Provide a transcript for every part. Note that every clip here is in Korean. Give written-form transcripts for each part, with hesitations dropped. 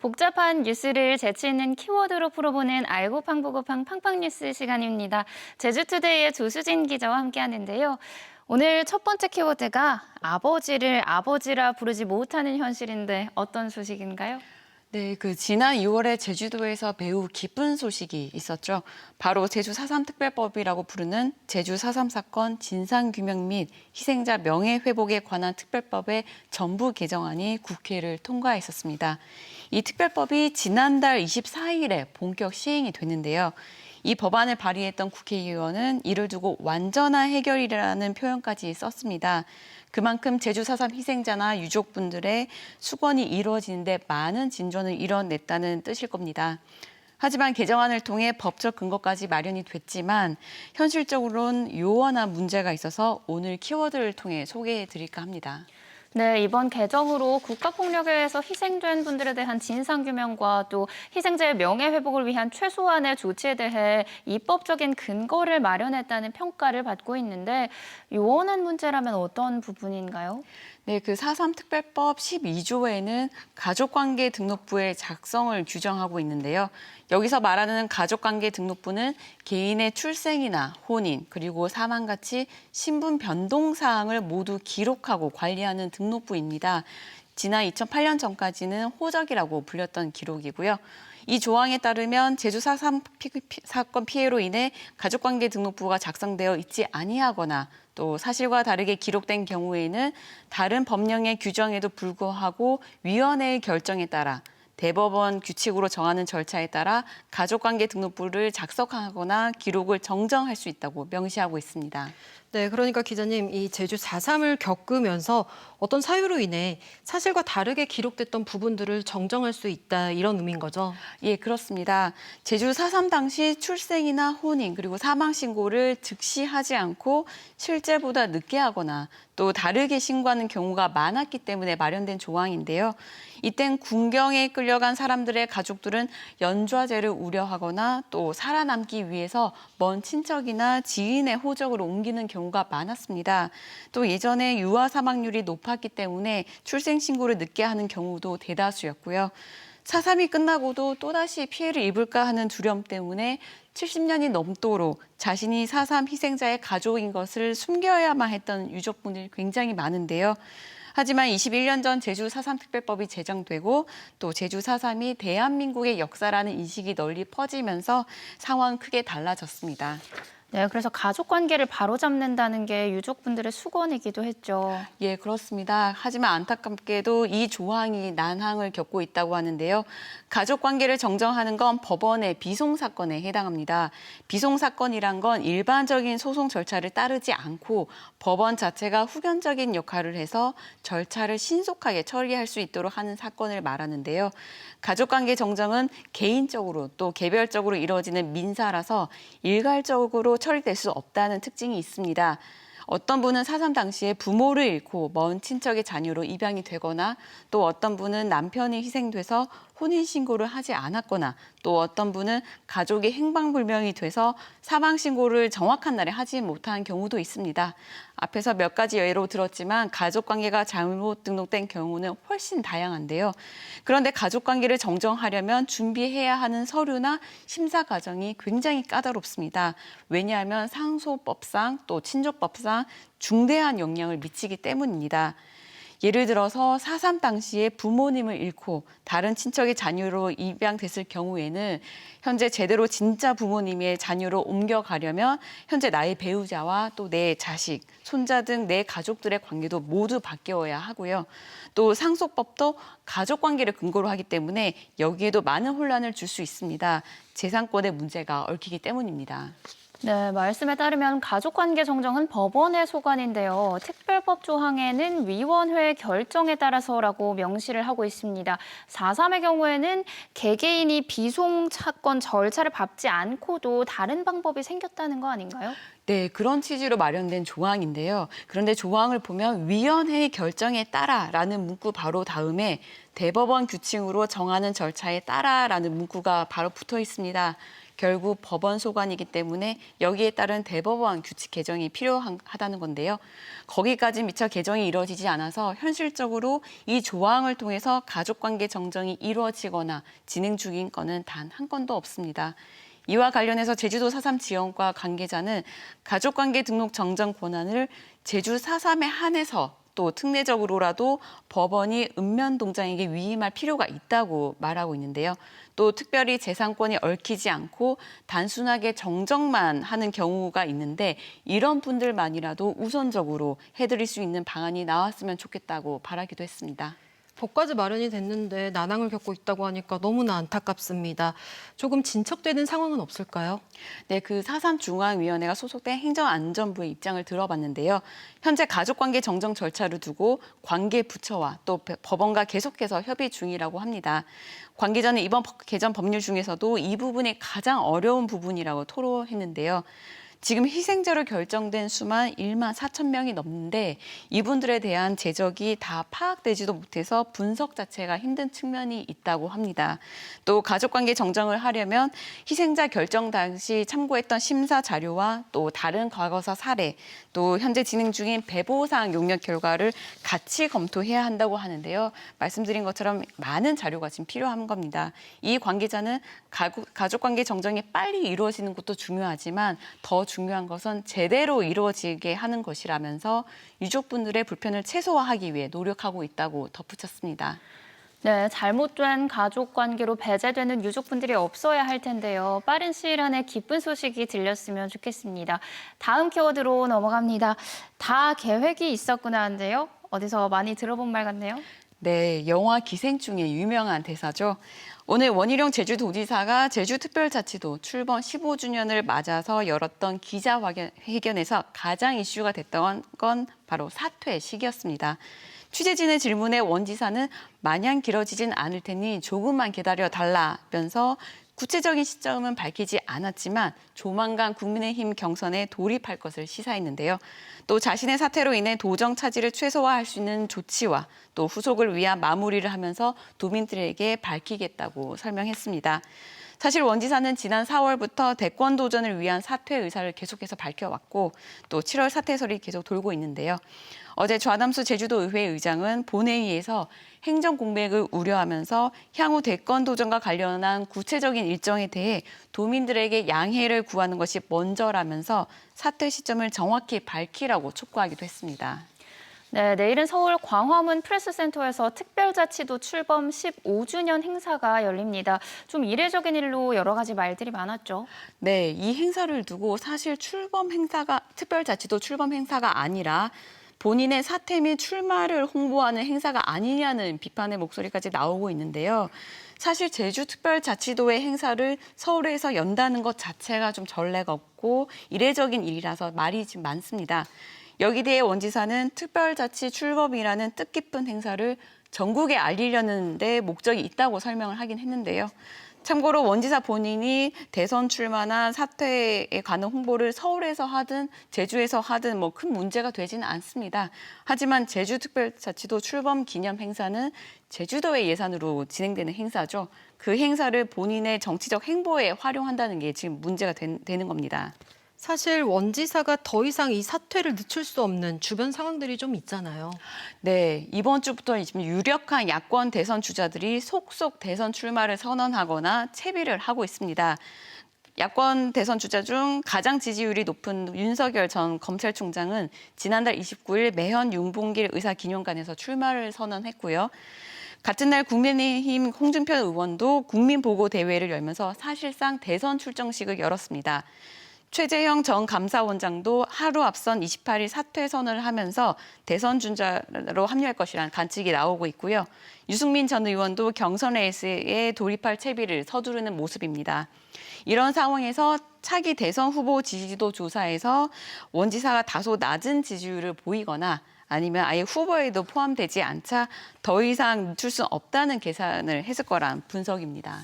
복잡한 뉴스를 재치 있는 키워드로 풀어보는 알고 팡보고팡 팡팡뉴스 시간입니다. 제주투데이의 조수진 기자와 함께하는데요. 오늘 첫 번째 키워드가 아버지를 아버지라 부르지 못하는 현실인데 어떤 소식인가요? 네, 지난 2월에 제주도에서 매우 기쁜 소식이 있었죠. 바로 제주 4.3 특별법이라고 부르는 제주 4.3 사건 진상규명 및 희생자 명예회복에 관한 특별법의 전부 개정안이 국회를 통과했었습니다. 이 특별법이 지난달 24일에 본격 시행이 됐는데요. 이 법안을 발의했던 국회의원은 이를 두고 완전한 해결이라는 표현까지 썼습니다. 그만큼 제주 4.3 희생자나 유족분들의 수건이 이루어지는데 많은 진전을 이뤄냈다는 뜻일 겁니다. 하지만 개정안을 통해 법적 근거까지 마련이 됐지만 현실적으로는 요원한 문제가 있어서 오늘 키워드를 통해 소개해드릴까 합니다. 네, 이번 개정으로 국가폭력에 의해서 희생된 분들에 대한 진상규명과 또 희생자의 명예회복을 위한 최소한의 조치에 대해 입법적인 근거를 마련했다는 평가를 받고 있는데 요원한 문제라면 어떤 부분인가요? 네, 4.3 특별법 12조에는 가족관계 등록부의 작성을 규정하고 있는데요. 여기서 말하는 가족관계 등록부는 개인의 출생이나 혼인, 그리고 사망같이 신분 변동 사항을 모두 기록하고 관리하는 등록부입니다. 지난 2008년 전까지는 호적이라고 불렸던 기록이고요. 이 조항에 따르면 제주 4.3 사건 피해로 인해 가족관계 등록부가 작성되어 있지 아니하거나 또 사실과 다르게 기록된 경우에는 다른 법령의 규정에도 불구하고 위원회의 결정에 따라 대법원 규칙으로 정하는 절차에 따라 가족관계 등록부를 작성하거나 기록을 정정할 수 있다고 명시하고 있습니다. 네, 그러니까 기자님, 이 제주 4.3을 겪으면서 어떤 사유로 인해 사실과 다르게 기록됐던 부분들을 정정할 수 있다, 이런 의미인 거죠? 예, 그렇습니다. 제주 4.3 당시 출생이나 혼인 그리고 사망 신고를 즉시 하지 않고 실제보다 늦게 하거나 또 다르게 신고하는 경우가 많았기 때문에 마련된 조항인데요. 이땐 군경에 끌려간 사람들의 가족들은 연좌제를 우려하거나 또 살아남기 위해서 먼 친척이나 지인의 호적으로 옮기는 경우가 많았습니다. 또 예전에 유아 사망률이 높았기 때문에 출생 신고를 늦게 하는 경우도 대다수였고요. 4.3이 끝나고도 또다시 피해를 입을까 하는 두려움 때문에 70년이 넘도록 자신이 4.3 희생자의 가족인 것을 숨겨야만 했던 유족분들이 굉장히 많은데요. 하지만 21년 전 제주 4.3 특별법이 제정되고 또 제주 4.3이 대한민국의 역사라는 인식이 널리 퍼지면서 상황은 크게 달라졌습니다. 네, 그래서 가족관계를 바로잡는다는 게 유족분들의 수건이기도 했죠. 예, 그렇습니다. 하지만 안타깝게도 이 조항이 난항을 겪고 있다고 하는데요. 가족관계를 정정하는 건 법원의 비송사건에 해당합니다. 비송사건이란 건 일반적인 소송 절차를 따르지 않고 법원 자체가 후견적인 역할을 해서 절차를 신속하게 처리할 수 있도록 하는 사건을 말하는데요. 가족관계 정정은 개인적으로 또 개별적으로 이루어지는 민사라서 일괄적으로 처리될 수 없다는 특징이 있습니다. 어떤 분은 4.3 당시에 부모를 잃고 먼 친척의 자녀로 입양이 되거나 또 어떤 분은 남편이 희생돼서 혼인신고를 하지 않았거나 또 어떤 분은 가족이 행방불명이 돼서 사망신고를 정확한 날에 하지 못한 경우도 있습니다. 앞에서 몇 가지 예로 들었지만 가족관계가 잘못 등록된 경우는 훨씬 다양한데요. 그런데 가족관계를 정정하려면 준비해야 하는 서류나 심사 과정이 굉장히 까다롭습니다. 왜냐하면 상소법상 또 친족법상 중대한 영향을 미치기 때문입니다. 예를 들어서 4.3 당시에 부모님을 잃고 다른 친척의 자녀로 입양됐을 경우에는 현재 제대로 진짜 부모님의 자녀로 옮겨가려면 현재 나의 배우자와 또 내 자식, 손자 등 내 가족들의 관계도 모두 바뀌어야 하고요. 또 상속법도 가족관계를 근거로 하기 때문에 여기에도 많은 혼란을 줄 수 있습니다. 재산권의 문제가 얽히기 때문입니다. 네, 말씀에 따르면 가족관계 정정은 법원의 소관인데요. 특별법 조항에는 위원회의 결정에 따라서라고 명시를 하고 있습니다. 4.3의 경우에는 개개인이 비송 사건 절차를 밟지 않고도 다른 방법이 생겼다는 거 아닌가요? 네, 그런 취지로 마련된 조항인데요. 그런데 조항을 보면 위원회의 결정에 따라라는 문구 바로 다음에 대법원 규칙으로 정하는 절차에 따라라는 문구가 바로 붙어 있습니다. 결국 법원 소관이기 때문에 여기에 따른 대법원 규칙 개정이 필요하다는 건데요. 거기까지 미처 개정이 이루어지지 않아서 현실적으로 이 조항을 통해서 가족관계 정정이 이루어지거나 진행 중인 건은 단 한 건도 없습니다. 이와 관련해서 제주도 4.3 지원과 관계자는 가족관계 등록 정정 권한을 제주 4.3에 한해서 또 특례적으로라도 법원이 읍면동장에게 위임할 필요가 있다고 말하고 있는데요. 또 특별히 재산권이 얽히지 않고 단순하게 정정만 하는 경우가 있는데 이런 분들만이라도 우선적으로 해드릴 수 있는 방안이 나왔으면 좋겠다고 바라기도 했습니다. 법까지 마련이 됐는데 난항을 겪고 있다고 하니까 너무나 안타깝습니다. 조금 진척되는 상황은 없을까요? 네, 그 4.3 중앙위원회가 소속된 행정안전부의 입장을 들어봤는데요. 현재 가족관계 정정 절차를 두고 관계 부처와 또 법원과 계속해서 협의 중이라고 합니다. 관계자는 이번 개정 법률 중에서도 이 부분이 가장 어려운 부분이라고 토로했는데요. 지금 희생자로 결정된 수만 1만 4천 명이 넘는데 이분들에 대한 재적이 다 파악되지도 못해서 분석 자체가 힘든 측면이 있다고 합니다. 또 가족관계 정정을 하려면 희생자 결정 당시 참고했던 심사 자료와 또 다른 과거사 사례, 또 현재 진행 중인 배보상 용역 결과를 같이 검토해야 한다고 하는데요. 말씀드린 것처럼 많은 자료가 지금 필요한 겁니다. 이 관계자는 가족관계 정정이 빨리 이루어지는 것도 중요하지만 더 중요한 것은 제대로 이루어지게 하는 것이라면서 유족분들의 불편을 최소화하기 위해 노력하고 있다고 덧붙였습니다. 네, 잘못된 가족 관계로 배제되는 유족분들이 없어야 할 텐데요. 빠른 시일 안에 기쁜 소식이 들렸으면 좋겠습니다. 다음 키워드로 넘어갑니다. 다 계획이 있었구나 한데요. 어디서 많이 들어본 말 같네요. 네, 영화 기생충의 유명한 대사죠. 오늘 원희룡 제주도지사가 제주특별자치도 출범 15주년을 맞아서 열었던 기자회견에서 가장 이슈가 됐던 건 바로 사퇴식이었습니다. 취재진의 질문에 원 지사는 마냥 길어지진 않을 테니 조금만 기다려달라면서 구체적인 시점은 밝히지 않았지만 조만간 국민의힘 경선에 돌입할 것을 시사했는데요. 또 자신의 사퇴로 인해 도정 차질을 최소화할 수 있는 조치와 또 후속을 위한 마무리를 하면서 도민들에게 밝히겠다고 설명했습니다. 사실 원 지사는 지난 4월부터 대권 도전을 위한 사퇴 의사를 계속해서 밝혀왔고 또 7월 사퇴설이 계속 돌고 있는데요. 어제 좌담수 제주도의회 의장은 본회의에서 행정 공백을 우려하면서 향후 대권 도전과 관련한 구체적인 일정에 대해 도민들에게 양해를 구하는 것이 먼저라면서 사퇴 시점을 정확히 밝히라고 촉구하기도 했습니다. 네, 내일은 서울 광화문 프레스센터에서 특별자치도 출범 15주년 행사가 열립니다. 좀 이례적인 일로 여러 가지 말들이 많았죠. 네, 이 행사를 두고 사실 특별자치도 출범 행사가 아니라 본인의 사퇴 및 출마를 홍보하는 행사가 아니냐는 비판의 목소리까지 나오고 있는데요. 사실 제주특별자치도의 행사를 서울에서 연다는 것 자체가 좀 전례가 없고 이례적인 일이라서 말이 지금 많습니다. 여기 대해 원 지사는 특별자치 출범이라는 뜻깊은 행사를 전국에 알리려는 데 목적이 있다고 설명을 하긴 했는데요. 참고로 원 지사 본인이 대선 출마나 사퇴에 관한 홍보를 서울에서 하든 제주에서 하든 뭐 큰 문제가 되지는 않습니다. 하지만 제주특별자치도 출범 기념 행사는 제주도의 예산으로 진행되는 행사죠. 그 행사를 본인의 정치적 행보에 활용한다는 게 지금 문제가 되는 겁니다. 사실 원 지사가 더 이상 이 사퇴를 늦출 수 없는 주변 상황들이 좀 있잖아요. 네, 이번 주부터 지금 유력한 야권 대선 주자들이 속속 대선 출마를 선언하거나 채비를 하고 있습니다. 야권 대선 주자 중 가장 지지율이 높은 윤석열 전 검찰총장은 지난달 29일 매현 윤봉길 의사기념관에서 출마를 선언했고요. 같은 날 국민의힘 홍준표 의원도 국민보고대회를 열면서 사실상 대선 출정식을 열었습니다. 최재형 전 감사원장도 하루 앞선 28일 사퇴 선언을 하면서 대선 주자로 합류할 것이라는 관측이 나오고 있고요. 유승민 전 의원도 경선 레이스에 돌입할 채비를 서두르는 모습입니다. 이런 상황에서 차기 대선 후보 지지도 조사에서 원 지사가 다소 낮은 지지율을 보이거나 아니면 아예 후보에도 포함되지 않자 더 이상 늦출 수 없다는 계산을 했을 거란 분석입니다.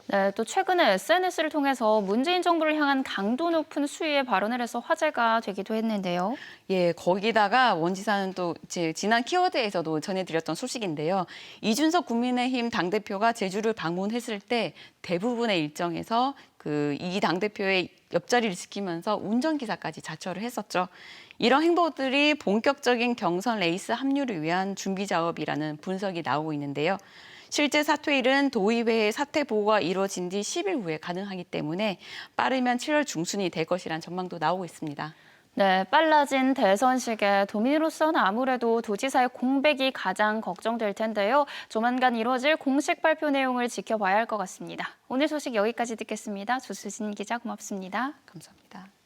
네, 또 최근에 SNS를 통해서 문재인 정부를 향한 강도 높은 수위의 발언을 해서 화제가 되기도 했는데요. 예, 거기다가 원 지사는 또 지난 키워드에서도 전해드렸던 소식인데요. 이준석 국민의힘 당대표가 제주를 방문했을 때 대부분의 일정에서 이 당대표의 옆자리를 지키면서 운전기사까지 자처를 했었죠. 이런 행보들이 본격적인 경선 레이스 합류를 위한 준비 작업이라는 분석이 나오고 있는데요. 실제 사퇴일은 도의회의 사퇴 보고가 이루어진 뒤 10일 후에 가능하기 때문에 빠르면 7월 중순이 될 것이라는 전망도 나오고 있습니다. 네, 빨라진 대선 시기에 도민으로서는 아무래도 도지사의 공백이 가장 걱정될 텐데요. 조만간 이루어질 공식 발표 내용을 지켜봐야 할 것 같습니다. 오늘 소식 여기까지 듣겠습니다. 조수진 기자 고맙습니다. 감사합니다.